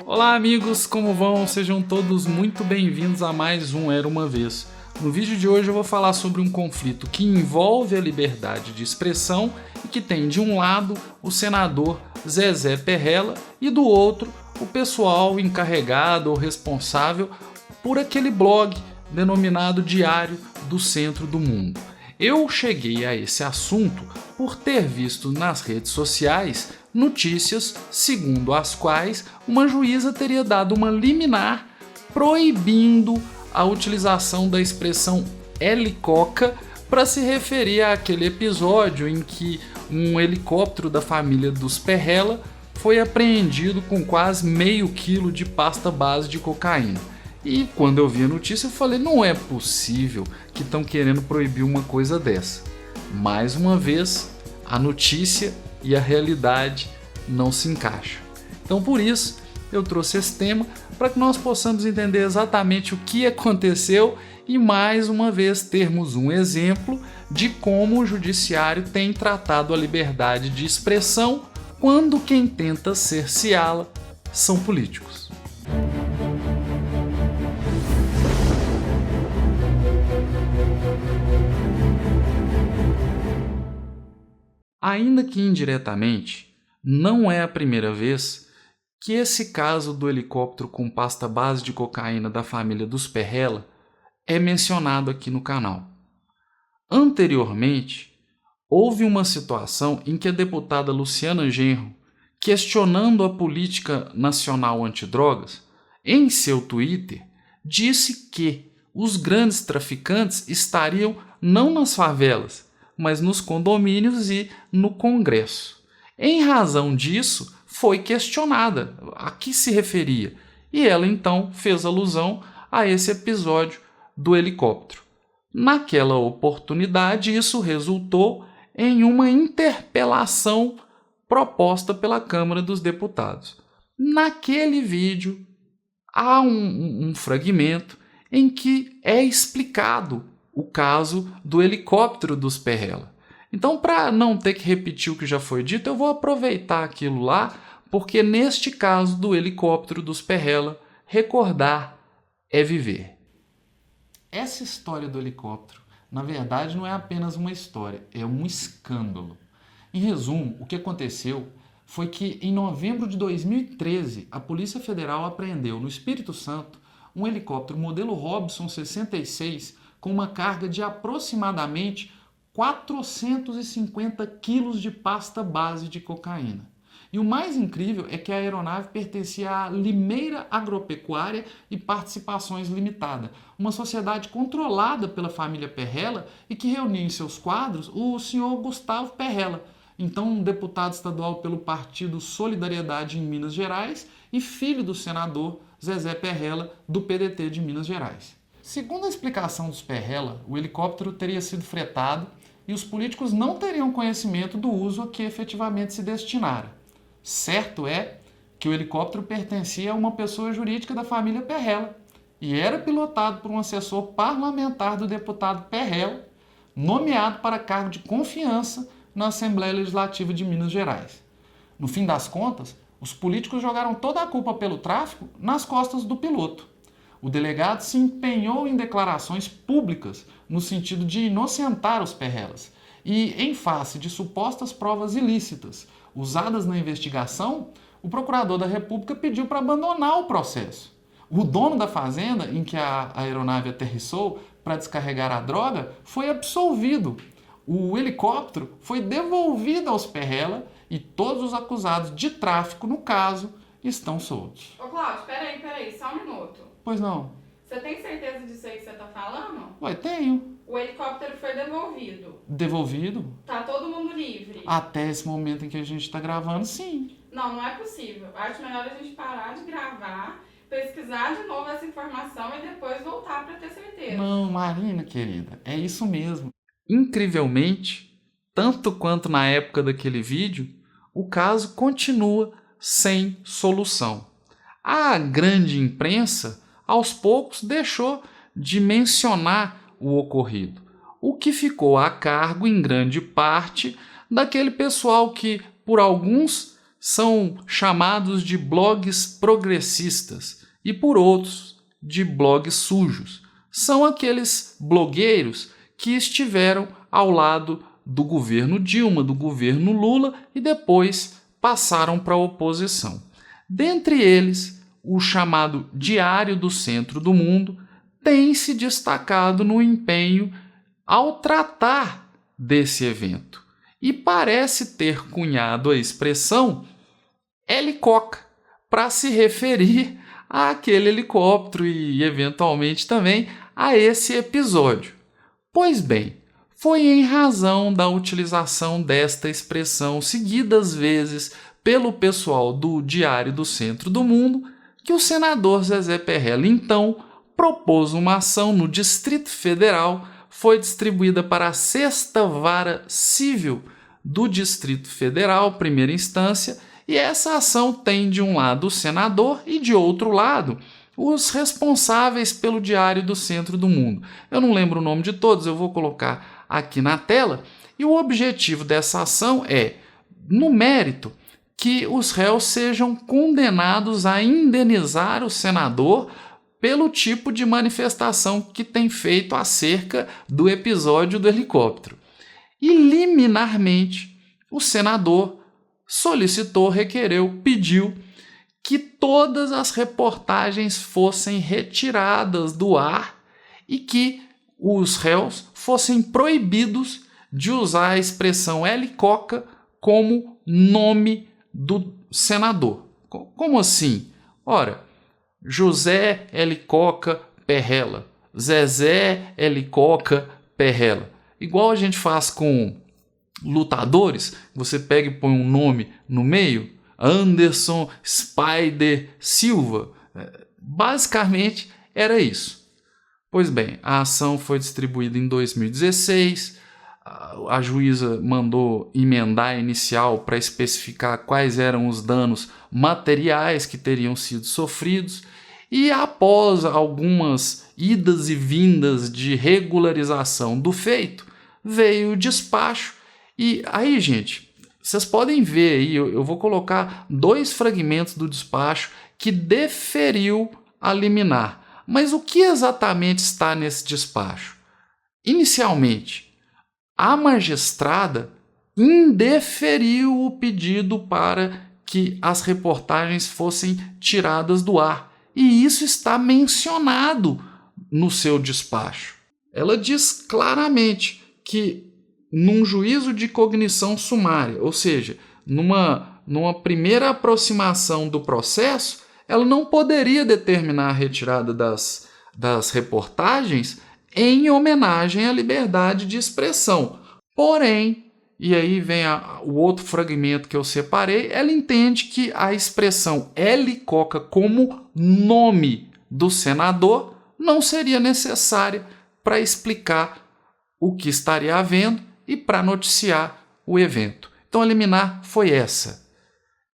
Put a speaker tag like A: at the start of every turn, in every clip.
A: Olá amigos, como vão? Sejam todos muito bem-vindos a mais um Era Uma Vez. No vídeo de hoje eu vou falar sobre um conflito que envolve a liberdade de expressão e que tem de um lado o senador Zezé Perrella e do outro o pessoal encarregado ou responsável por aquele blog denominado Diário do Centro do Mundo. Eu cheguei a esse assunto por ter visto nas redes sociais notícias segundo as quais uma juíza teria dado uma liminar proibindo a utilização da expressão helicoca para se referir àquele episódio em que um helicóptero da família dos Perrella foi apreendido com quase meio quilo de pasta base de cocaína. E quando eu vi a notícia eu falei, não é possível que estão querendo proibir uma coisa dessa. Mais uma vez, a notícia e a realidade não se encaixam. Então por isso eu trouxe esse tema para que nós possamos entender exatamente o que aconteceu e mais uma vez termos um exemplo de como o judiciário tem tratado a liberdade de expressão quando quem tenta cerceá-la são políticos. Ainda que indiretamente, não é a primeira vez que esse caso do helicóptero com pasta base de cocaína da família dos Perrella é mencionado aqui no canal. Anteriormente, houve uma situação em que a deputada Luciana Genro, questionando a política nacional antidrogas, em seu Twitter, disse que os grandes traficantes estariam não nas favelas, mas nos condomínios e no Congresso. Em razão disso, foi questionada a que se referia, e ela então fez alusão a esse episódio do helicóptero. Naquela oportunidade, isso resultou em uma interpelação proposta pela Câmara dos Deputados. Naquele vídeo, há um fragmento em que é explicado o caso do helicóptero dos Perrella. Então, para não ter que repetir o que já foi dito, eu vou aproveitar aquilo lá, porque neste caso do helicóptero dos Perrella, recordar é viver. Essa história do helicóptero, na verdade, não é apenas uma história, é um escândalo. Em resumo, o que aconteceu foi que em novembro de 2013, a Polícia Federal apreendeu no Espírito Santo um helicóptero modelo Robson 66 com uma carga de aproximadamente 450 quilos de pasta base de cocaína. E o mais incrível é que a aeronave pertencia à Limeira Agropecuária e Participações Limitada, uma sociedade controlada pela família Perrella e que reunia em seus quadros o senhor Gustavo Perrella, então um deputado estadual pelo Partido Solidariedade em Minas Gerais e filho do senador Zezé Perrella, do PDT de Minas Gerais. Segundo a explicação dos Perrella, o helicóptero teria sido fretado e os políticos não teriam conhecimento do uso a que efetivamente se destinara. Certo é que o helicóptero pertencia a uma pessoa jurídica da família Perrella e era pilotado por um assessor parlamentar do deputado Perrella, nomeado para cargo de confiança na Assembleia Legislativa de Minas Gerais. No fim das contas, os políticos jogaram toda a culpa pelo tráfico nas costas do piloto. O delegado se empenhou em declarações públicas no sentido de inocentar os Perrellas e, em face de supostas provas ilícitas usadas na investigação, o procurador da República pediu para abandonar o processo. O dono da fazenda em que a aeronave aterrissou para descarregar a droga foi absolvido. O helicóptero foi devolvido aos Perrella e todos os acusados de tráfico, no caso, estão soltos.
B: Ô Cláudio, peraí, só um minuto.
A: Pois não.
B: Você tem certeza disso aí que você tá falando?
A: Ué, tenho.
B: O helicóptero foi devolvido.
A: Devolvido?
B: Tá todo mundo livre.
A: Até esse momento em que a gente tá gravando, sim.
B: Não é possível. Acho melhor a gente parar de gravar, pesquisar de novo essa informação e depois voltar para ter certeza.
A: Não, Marina, querida, é isso mesmo. Incrivelmente, tanto quanto na época daquele vídeo, o caso continua sem solução. A grande imprensa, aos poucos, deixou de mencionar o ocorrido, o que ficou a cargo, em grande parte, daquele pessoal que, por alguns, são chamados de blogs progressistas e por outros de blogs sujos. São aqueles blogueiros que estiveram ao lado do governo Dilma, do governo Lula e depois passaram para a oposição. Dentre eles, o chamado Diário do Centro do Mundo tem se destacado no empenho ao tratar desse evento e parece ter cunhado a expressão helicoca para se referir àquele helicóptero e, eventualmente, também a esse episódio. Pois bem, foi em razão da utilização desta expressão seguidas vezes pelo pessoal do Diário do Centro do Mundo que o senador Zezé Perrella, então, propôs uma ação no Distrito Federal, foi distribuída para a 6ª Vara Civil do Distrito Federal, primeira instância, e essa ação tem de um lado o senador e de outro lado os responsáveis pelo Diário do Centro do Mundo. Eu não lembro o nome de todos, eu vou colocar aqui na tela, e o objetivo dessa ação é, no mérito, que os réus sejam condenados a indenizar o senador pelo tipo de manifestação que tem feito acerca do episódio do helicóptero. E, liminarmente, o senador solicitou, requereu, pediu que todas as reportagens fossem retiradas do ar e que os réus fossem proibidos de usar a expressão helicoca como nome do senador. Como assim? Ora, José Helicoca Perrella, Zezé Helicoca Perrella. Igual a gente faz com lutadores, você pega e põe um nome no meio, Anderson Spider Silva. Basicamente era isso. Pois bem, a ação foi distribuída em 2016, a juíza mandou emendar a inicial para especificar quais eram os danos materiais que teriam sido sofridos e após algumas idas e vindas de regularização do feito, veio o despacho e aí, gente, vocês podem ver aí, eu vou colocar 2 fragmentos do despacho que deferiu a liminar. Mas o que exatamente está nesse despacho? Inicialmente, a magistrada indeferiu o pedido para que as reportagens fossem tiradas do ar. E isso está mencionado no seu despacho. Ela diz claramente que num juízo de cognição sumária, ou seja, numa primeira aproximação do processo, ela não poderia determinar a retirada das reportagens em homenagem à liberdade de expressão. Porém, e aí vem o outro fragmento que eu separei, ela entende que a expressão helicoca como nome do senador não seria necessária para explicar o que estaria havendo e para noticiar o evento. Então a liminar foi essa.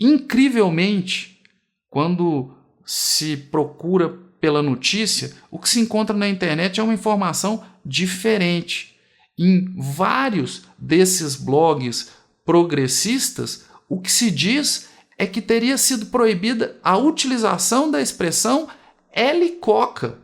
A: Incrivelmente, quando se procura pela notícia, o que se encontra na internet é uma informação diferente. Em vários desses blogs progressistas, o que se diz é que teria sido proibida a utilização da expressão helicoca.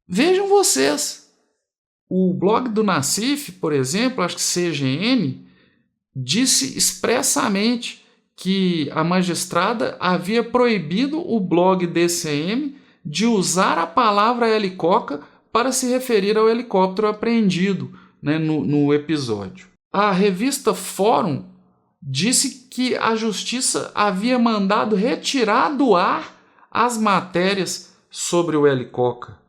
A: Vejam vocês, o blog do Nassif, por exemplo, acho que CGN, disse expressamente que a magistrada havia proibido o blog DCM de usar a palavra helicoca para se referir ao helicóptero apreendido, né, no episódio. A revista Fórum disse que a justiça havia mandado retirar do ar as matérias sobre o helicoca.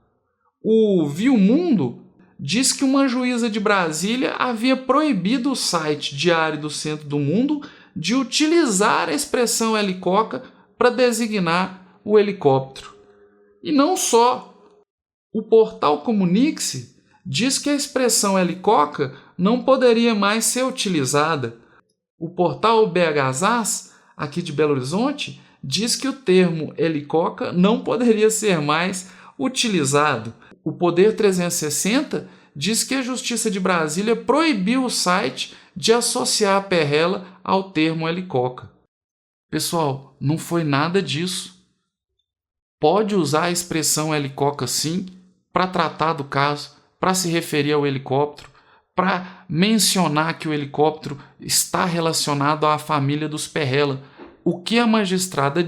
A: O Viu Mundo diz que uma juíza de Brasília havia proibido o site Diário do Centro do Mundo de utilizar a expressão helicoca para designar o helicóptero. E não só. O portal Comunique-se diz que a expressão helicoca não poderia mais ser utilizada. O portal BHZAS, aqui de Belo Horizonte, diz que o termo helicoca não poderia ser mais utilizado. O Poder 360 diz que a Justiça de Brasília proibiu o site de associar a Perrella ao termo helicoca. Pessoal, não foi nada disso. Pode usar a expressão helicoca sim para tratar do caso, para se referir ao helicóptero, para mencionar que o helicóptero está relacionado à família dos Perrella. O que a magistrada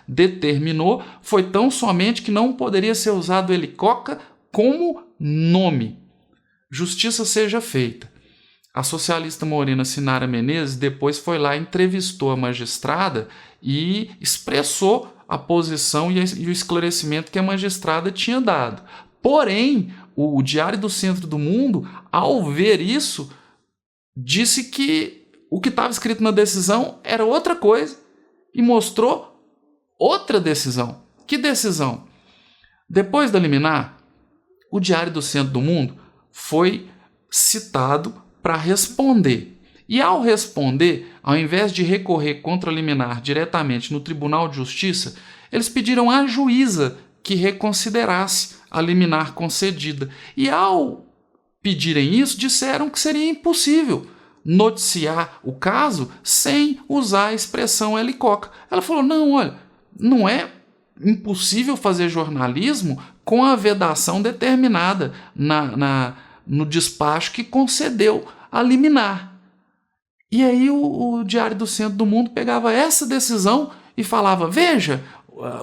A: determinou foi tão somente que não poderia ser usado helicoca como nome. Justiça seja feita. A socialista morena Sinara Menezes depois foi lá, entrevistou a magistrada e expressou a posição e o esclarecimento que a magistrada tinha dado. Porém, o Diário do Centro do Mundo, ao ver isso, disse que o que estava escrito na decisão era outra coisa e mostrou outra decisão. Que decisão? Depois da liminar, o Diário do Centro do Mundo foi citado para responder. E ao responder, ao invés de recorrer contra a liminar diretamente no Tribunal de Justiça, eles pediram à juíza que reconsiderasse a liminar concedida. E ao pedirem isso, disseram que seria impossível noticiar o caso sem usar a expressão helicoca. Ela falou, não, olha, não é impossível fazer jornalismo com a vedação determinada no despacho que concedeu a liminar. E aí o Diário do Centro do Mundo pegava essa decisão e falava, veja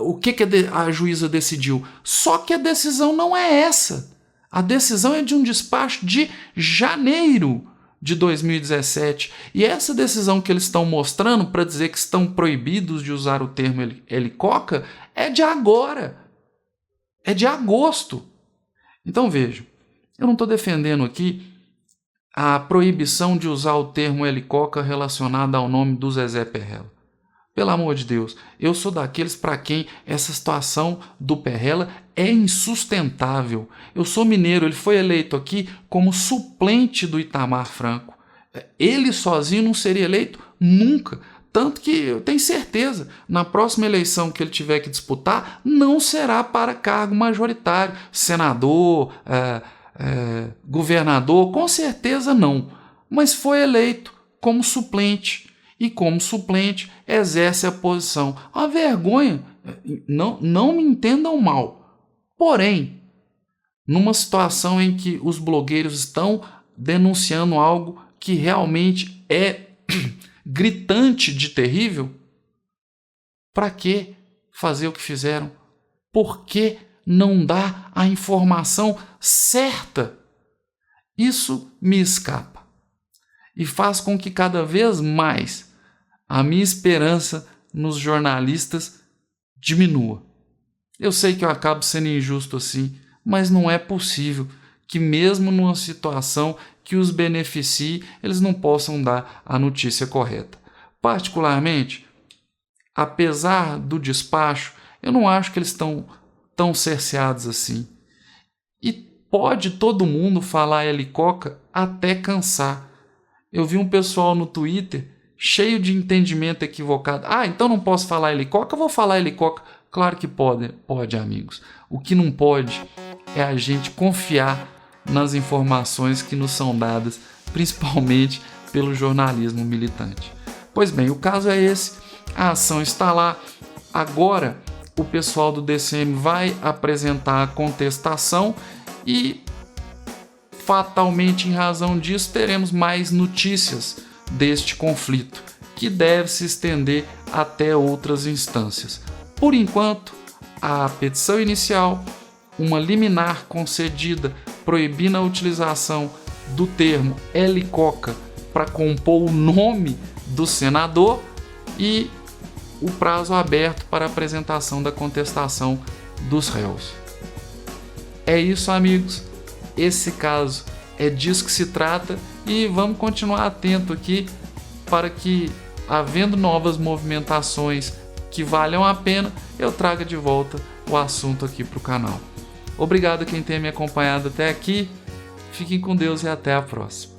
A: o que a juíza decidiu. Só que a decisão não é essa. A decisão é de um despacho de janeiro de 2017. E essa decisão que eles estão mostrando para dizer que estão proibidos de usar o termo helicoca é de agora. É de agosto. Então vejam, eu não estou defendendo aqui a proibição de usar o termo helicoca relacionado ao nome do Zezé Perrella. Pelo amor de Deus, eu sou daqueles para quem essa situação do Perrella é insustentável. Eu sou mineiro, ele foi eleito aqui como suplente do Itamar Franco. Ele sozinho não seria eleito nunca. Tanto que eu tenho certeza, na próxima eleição que ele tiver que disputar, não será para cargo majoritário, senador, governador, com certeza não. Mas foi eleito como suplente. E como suplente exerce a posição. A vergonha, não me entendam mal. Porém, numa situação em que os blogueiros estão denunciando algo que realmente é gritante de terrível, para que fazer o que fizeram? Por que não dar a informação certa? Isso me escapa e faz com que cada vez mais a minha esperança nos jornalistas diminua. Eu sei que eu acabo sendo injusto assim, mas não é possível que mesmo numa situação que os beneficie, eles não possam dar a notícia correta. Particularmente, apesar do despacho, eu não acho que eles estão tão cerceados assim. E pode todo mundo falar helicoca até cansar. Eu vi um pessoal no Twitter cheio de entendimento equivocado. Então não posso falar helicoca? Eu vou falar helicoca. Claro que pode, amigos. O que não pode é a gente confiar nas informações que nos são dadas, principalmente pelo jornalismo militante. Pois bem, o caso é esse. A ação está lá. Agora o pessoal do DCM vai apresentar a contestação e, fatalmente, em razão disso, teremos mais notícias deste conflito, que deve se estender até outras instâncias. Por enquanto, a petição inicial, uma liminar concedida proibindo a utilização do termo helicoca para compor o nome do senador e o prazo aberto para a apresentação da contestação dos réus. É isso, amigos. Esse caso é disso que se trata e vamos continuar atento aqui para que, havendo novas movimentações que valham a pena, eu traga de volta o assunto aqui para o canal. Obrigado a quem tem me acompanhado até aqui. Fiquem com Deus e até a próxima.